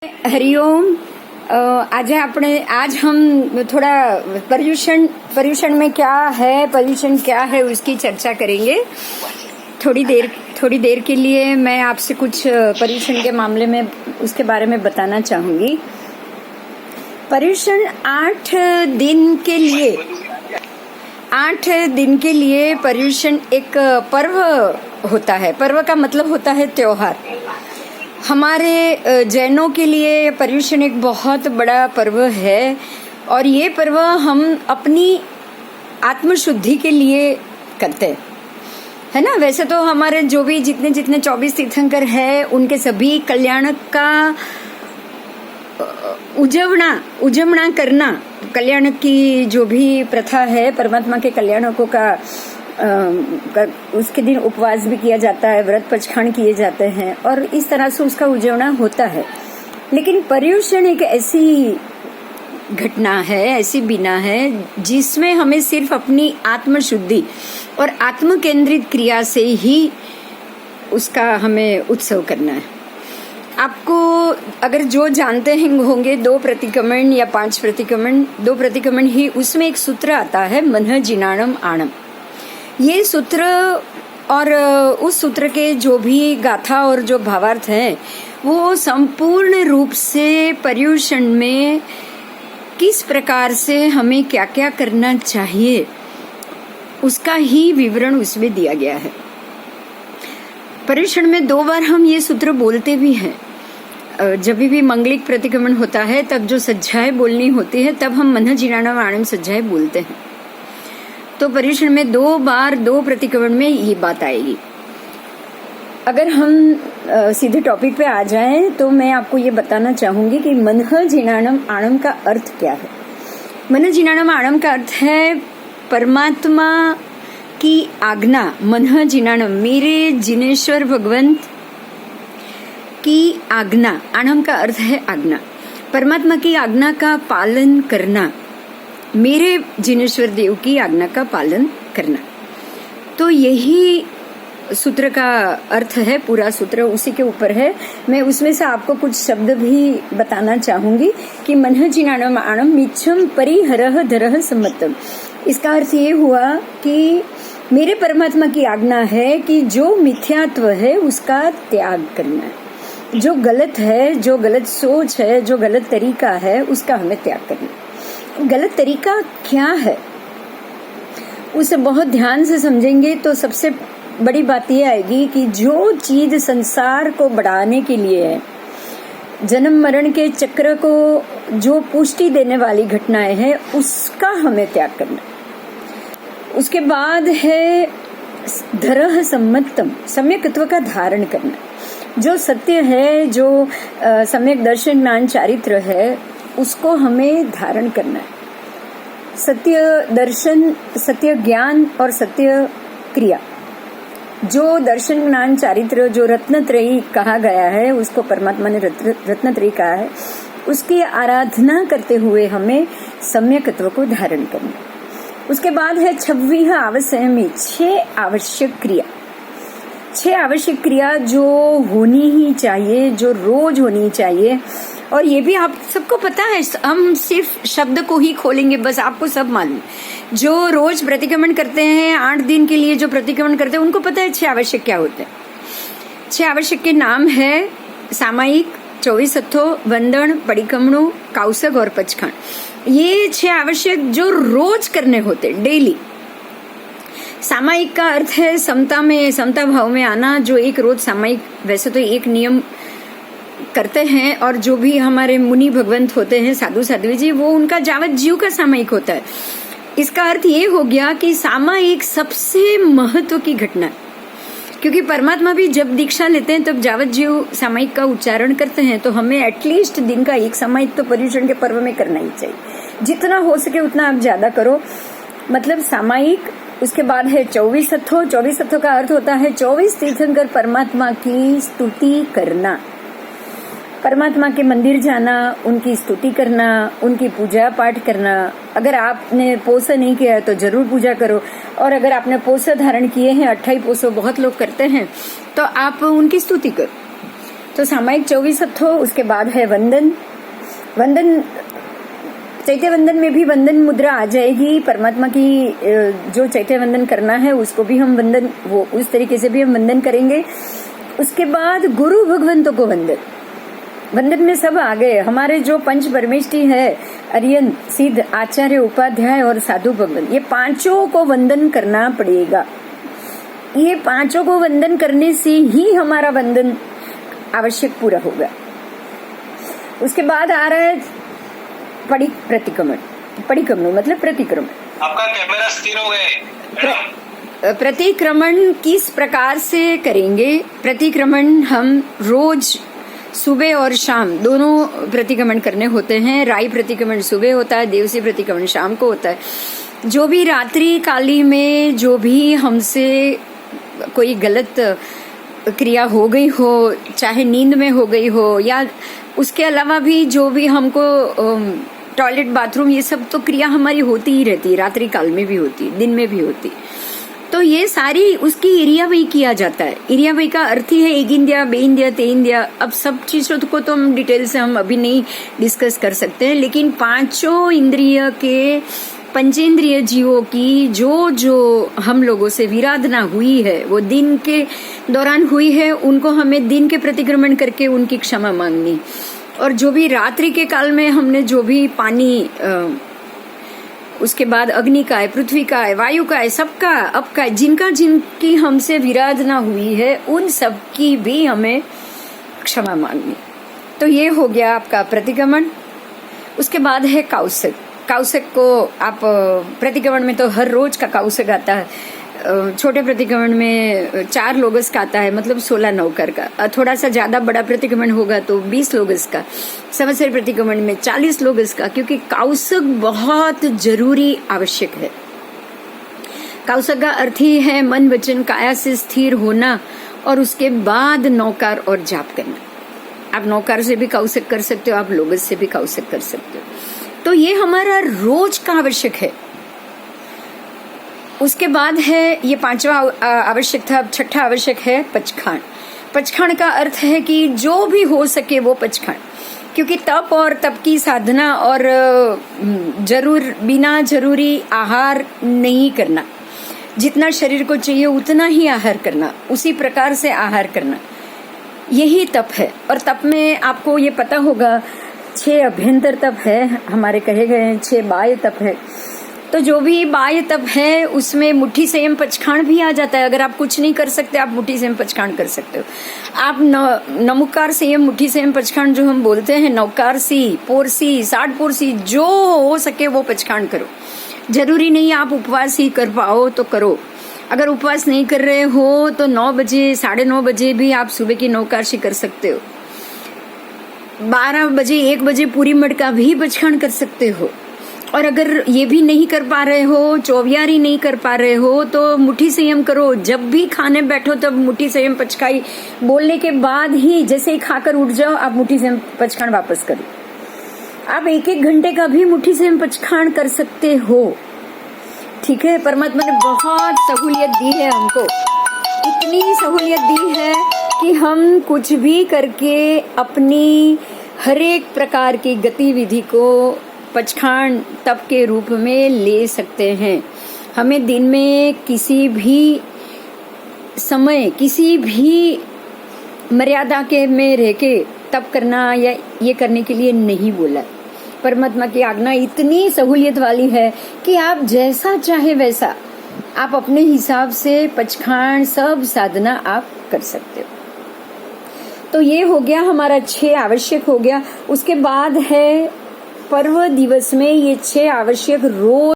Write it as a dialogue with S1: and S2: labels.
S1: हरिओम। आज हम थोड़ा पर्यूषण में क्या है, पर्यूषण क्या है उसकी चर्चा करेंगे। थोड़ी देर के लिए मैं आपसे कुछ पर्यूषण के मामले में उसके बारे में बताना चाहूंगी। पर्यूषण 8 दिन के लिए पर्यूषण एक पर्व होता है। पर्व का मतलब होता है त्योहार। हमारे जैनों के लिए पर्यूषण एक बहुत बड़ा पर्व है और ये पर्व हम अपनी आत्मशुद्धि के लिए करते हैं, है ना। वैसे तो हमारे जो भी जितने 24 तीर्थंकर हैं उनके सभी कल्याण का उजवना करना, कल्याण की जो भी प्रथा है, परमात्मा के कल्याणकों का उसके दिन उपवास भी किया जाता है, व्रत पचखान किए जाते हैं और इस तरह से उसका उजवना होता है। लेकिन पर्यूषण एक ऐसी घटना है, ऐसी बिना है जिसमें हमें सिर्फ अपनी आत्मशुद्धि और आत्म केंद्रित क्रिया से ही उसका हमें उत्सव करना है। आपको अगर जो जानते होंगे 2 प्रतिक्रमण या 5 प्रतिक्रमण, 2 प्रतिक्रमण ही उसमें एक सूत्र आता है, मनः जिनाणम आणम। ये सूत्र और उस सूत्र के जो भी गाथा और जो भावार्थ है वो संपूर्ण रूप से पर्यूषण में किस प्रकार से हमें क्या क्या करना चाहिए उसका ही विवरण उसमें दिया गया है। पर्यूषण में 2 बार हम ये सूत्र बोलते भी हैं। जब भी मंगलिक प्रतिक्रमण होता है तब जो सज्जाएं बोलनी होती है तब हम मनः जिनाणम आणम सज्जाएं बोलते हैं। तो पर्यूषण में 2 बार 2 प्रतिक्रमण में ये बात आएगी। अगर हम सीधे टॉपिक पे आ जाएं तो मैं आपको ये बताना चाहूंगी कि मनः जिनाणम आणम का अर्थ क्या है। मनः जिनाणम आणम का अर्थ है परमात्मा की आज्ञा। मनः जिनाणम, मेरे जिनेश्वर भगवंत की आज्ञा। आणम का अर्थ है आज्ञा। परमात्मा की आज्ञा का पालन करना, मेरे जिनेश्वर देव की आज्ञा का पालन करना। तो यही सूत्र का अर्थ है, पूरा सूत्र उसी के ऊपर है। मैं उसमें से आपको कुछ शब्द भी बताना चाहूंगी कि मनः जिनाणम आणम मिच्छम परिहरः धरः सम्मतम। इसका अर्थ ये हुआ कि मेरे परमात्मा की आज्ञा है कि जो मिथ्यात्व है उसका त्याग करना है, जो गलत है, जो गलत सोच है, जो गलत तरीका है उसका हमें त्याग करना है। गलत तरीका क्या है उसे बहुत ध्यान से समझेंगे तो सबसे बड़ी बात यह आएगी कि जो चीज संसार को बढ़ाने के लिए है, जन्म मरण के चक्र को जो पुष्टि देने वाली घटनाएं हैं उसका हमें त्याग करना। उसके बाद है धरः सम्मतम, सम्यकत्व का धारण करना। जो सत्य है, जो सम्यक दर्शन ज्ञान चारित्र है उसको हमें धारण करना है। सत्य दर्शन, सत्य ज्ञान और सत्य क्रिया, जो दर्शन ज्ञान चारित्र जो रत्नत्रयी कहा गया है, उसको परमात्मा ने रत्नत्रयी कहा है, उसकी आराधना करते हुए हमें सम्यकत्व को धारण करना। उसके बाद है 26 आवश्यमी, 6 आवश्यक क्रिया। 6 आवश्यक क्रिया जो होनी ही चाहिए, जो रोज होनी चाहिए। और ये भी आप सबको पता है, हम सिर्फ शब्द को ही खोलेंगे बस, आपको सब मालूम। जो रोज प्रतिक्रमण करते हैं 8 दिन के लिए, जो प्रतिक्रमण करते हैं उनको पता है 6 आवश्यक क्या होते हैं। 6 आवश्यक के नाम है सामायिक, 24 हथो, वंदन, परिक्रमणों, काउसक और पचखान। ये 6 आवश्यक जो रोज करने होते, डेली। सामायिक का अर्थ है समता भाव में आना। जो एक रोज सामायिक, वैसे तो एक नियम करते हैं और जो भी हमारे मुनि भगवंत होते हैं, साधु साध्वी जी, वो उनका जावत जीव का सामायिक होता है। इसका अर्थ ये हो गया कि सामायिक सबसे महत्व की घटना, क्योंकि परमात्मा भी जब दीक्षा लेते हैं तब जावत जीव सामायिक का उच्चारण करते हैं। तो हमें एटलीस्ट दिन का एक सामायिक तो पर्यूषण के पर्व में करना ही चाहिए। जितना हो सके उतना आप ज्यादा करो, मतलब सामायिक। उसके बाद है 24 हथो। 24 हथो का अर्थ होता है 24 तीर्थंकर परमात्मा की स्तुति करना, परमात्मा के मंदिर जाना, उनकी स्तुति करना, उनकी पूजा पाठ करना। अगर आपने पोसा नहीं किया है तो जरूर पूजा करो, और अगर आपने पोसा धारण किए हैं, 28 पोसो बहुत लोग करते हैं, तो आप उनकी स्तुति करो। तो सामायिक 24 हथो। उसके बाद है वंदन। चैत्य वंदन में भी वंदन मुद्रा आ जाएगी। परमात्मा की जो चैत्य वंदन करना है उसको भी हम वंदन, वो उस तरीके से भी हम वंदन करेंगे। उसके बाद गुरु भगवंतों को वंदन में सब आ गए। हमारे जो पंच परमेष्ठी है, अरियन, सिद्ध, आचार्य, उपाध्याय और साधु भगवंत, ये पांचों को वंदन करना पड़ेगा। ये पांचों को वंदन करने से ही हमारा वंदन आवश्यक पूरा होगा। उसके बाद आ रहा है परिक्रमण मतलब प्रतिक्रमण।
S2: आपका कैमरा स्थिर हो गए।
S1: प्रतिक्रमण किस प्रकार से करेंगे? प्रतिक्रमण हम रोज सुबह और शाम दोनों प्रतिक्रमण करने होते हैं। राई प्रतिक्रमण सुबह होता है, देवसी प्रतिक्रमण शाम को होता है। जो भी रात्रि काली में जो भी हमसे कोई गलत क्रिया हो गई हो, चाहे नींद में हो गई हो या उसके अलावा भी जो भी हमको टॉयलेट, बाथरूम, ये सब तो क्रिया हमारी होती ही रहती है, रात्रि काल में भी होती, दिन में भी होती। तो ये सारी उसकी इरियावई किया जाता है। इरियावई का अर्थ ही है एक इंद्रिया, बे इंद्रिया, ते इंद्रिया। अब सब चीजों को तो हम डिटेल से हम अभी नहीं डिस्कस कर सकते हैं, लेकिन पांचों इंद्रिय के, पंचेंद्रिय जीवों की जो हम लोगों से विराधना हुई है, वो दिन के दौरान हुई है, उनको हमें दिन के प्रतिक्रमण करके उनकी क्षमा मांगनी। और जो भी रात्रि के काल में हमने जो भी पानी, उसके बाद अग्नि का है, पृथ्वी का है, वायु का है, सबका, अब का, जिनकी हमसे विराधना हुई है, उन सब की भी हमें क्षमा मांगनी। तो ये हो गया आपका प्रतिक्रमण। उसके बाद है कौशिक। कौशिक को आप प्रतिक्रमण में तो हर रोज का कौशिक आता है। छोटे प्रतिक्रमण में 4 लोगस का आता है, मतलब 16 नौकर का। थोड़ा सा ज्यादा बड़ा प्रतिक्रमण होगा तो 20 लोगस का। संवत्सर प्रतिक्रमण में 40 लोगस का, क्योंकि कौशिक बहुत जरूरी आवश्यक है। कौशिक का अर्थ ही है मन वचन काया से स्थिर होना, और उसके बाद नौकार और जाप करना। आप नौकार से भी कौशिक कर सकते हो, आप लोगस से भी कौशिक कर सकते हो। तो ये हमारा रोज का आवश्यक है। उसके बाद है, ये 5वां आवश्यक था। अब 6ठा आवश्यक है पचखाण। पचखाण का अर्थ है कि जो भी हो सके वो पचखाण, क्योंकि तप और तप की साधना और बिना जरूरी आहार नहीं करना। जितना शरीर को चाहिए उतना ही आहार करना, उसी प्रकार से आहार करना, यही तप है। और तप में आपको ये पता होगा 6 अभ्यंतर तप है, हमारे कहे गए हैं 6 बाह्य तप है। तो जो भी बाह्य तप है उसमें मुट्ठी संयम पचखाण भी आ जाता है। अगर आप कुछ नहीं कर सकते, आप मुट्ठी संयम पचखाण कर सकते हो। आप नमुकार संयम, मुट्ठी संयम पचखाण जो हम बोलते हैं, नौकारसी, पोरसी, 60 पोरसी, जो हो सके वो पचखाण करो। जरूरी नहीं आप उपवास ही कर पाओ तो करो। अगर उपवास नहीं कर रहे हो तो 9 बजे, 9:30 बजे भी आप सुबह की नौकारसी कर सकते हो। 12 बजे, 1 बजे पूरी मटका भी पचखाण कर सकते हो। और अगर ये भी नहीं कर पा रहे हो, चौवियारी नहीं कर पा रहे हो, तो मुट्ठी संयम करो। जब भी खाने बैठो तब मुट्ठी संयम पचखाई बोलने के बाद ही, जैसे ही खाकर उठ जाओ, आप मुट्ठी संयम पचखाण वापस करो। आप 1-1 घंटे का भी मुट्ठी संयम पचखाण कर सकते हो। ठीक है, परमात्मा ने बहुत सहूलियत दी है हमको। इतनी सहूलियत दी है कि हम कुछ भी करके अपनी हर एक प्रकार की गतिविधि को पचखाण तप के रूप में ले सकते हैं। हमें दिन में किसी भी समय, किसी भी मर्यादा के में रह के तप करना या ये करने के लिए नहीं बोला। परमात्मा की आज्ञा इतनी सहूलियत वाली है कि आप जैसा चाहे वैसा आप अपने हिसाब से पचखाण सब साधना आप कर सकते हो। तो ये हो गया हमारा 6 आवश्यक हो गया। उसके बाद है पर्व दिवस में ये 6 आवश्यक रोज